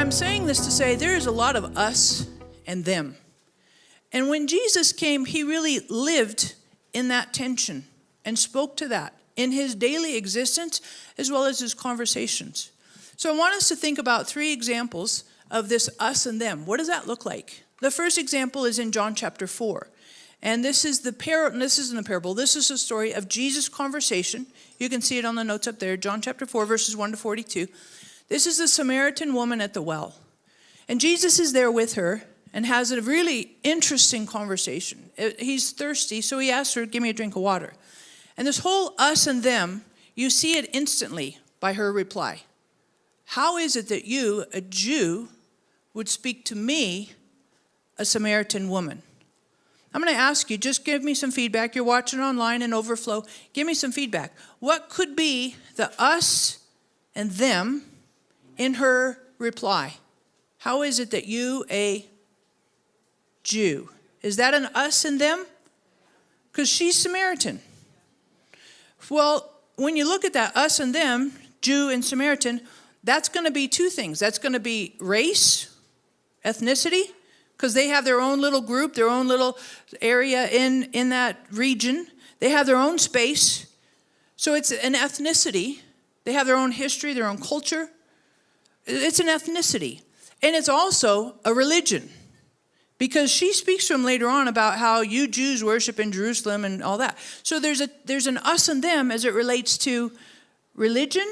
I'm saying this to say there is a lot of us and them. And when Jesus came, he really lived in that tension and spoke to that in his daily existence as well as his conversations. So I want us to think about 3 examples of this us and them. What does that look like? The first example is in John chapter 4. And this is this isn't a parable. This is a story of Jesus' conversation. You can see it on the notes up there. John chapter 4, verses 1 to 42. This is the Samaritan woman at the well. And Jesus is there with her and has a really interesting conversation. He's thirsty, so he asks her, give me a drink of water. And this whole us and them, you see it instantly by her reply. How is it that you, a Jew, would speak to me, a Samaritan woman? I'm going to ask you, just give me some feedback. You're watching online in Overflow. Give me some feedback. What could be the us and them in her reply? How is it that you, a Jew? Is that an us and them? Because she's Samaritan. Well, when you look at that us and them, Jew and Samaritan, that's going to be 2 things. That's going to be race, ethnicity, because they have their own little group, their own little area in that region. They have their own space. So it's an ethnicity. They have their own history, their own culture. It's an ethnicity. And it's also a religion. Because she speaks to him later on about how you Jews worship in Jerusalem and all that. So there's an us and them as it relates to religion.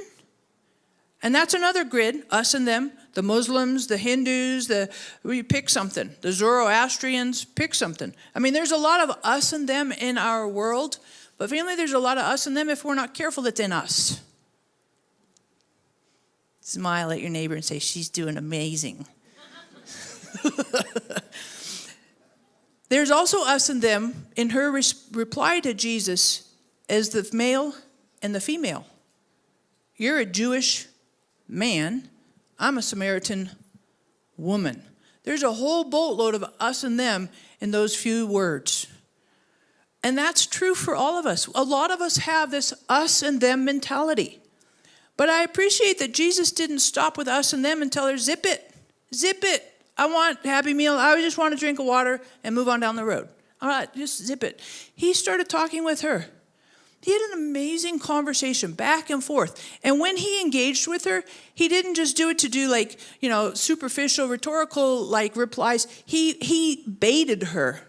And that's another grid, us and them. The Muslims, the Hindus, you pick something. The Zoroastrians, pick something. I mean, there's a lot of us and them in our world. But family, there's a lot of us and them if we're not careful that's in us. Smile at your neighbor and say, she's doing amazing. There's also us and them in her reply to Jesus as the male and the female. You're a Jewish man. I'm a Samaritan woman. There's a whole boatload of us and them in those few words. And that's true for all of us. A lot of us have this us and them mentality. But I appreciate that Jesus didn't stop with us and them and tell her, zip it. I want a Happy Meal. I just want a drink of water and move on down the road. All right, just zip it. He started talking with her. He had an amazing conversation back and forth. And when he engaged with her, he didn't just do it to do superficial rhetorical replies. He baited her.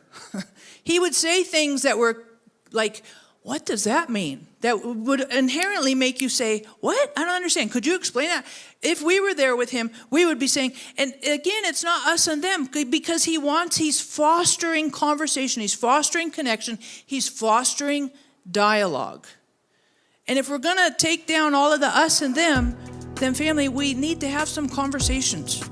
He would say things that were like, what does that mean? That would inherently make you say, what? I don't understand. Could you explain that? If we were there with him, we would be saying, and again, it's not us and them, because he's fostering conversation. He's fostering connection. He's fostering dialogue. And if we're going to take down all of the us and them, then family, we need to have some conversations.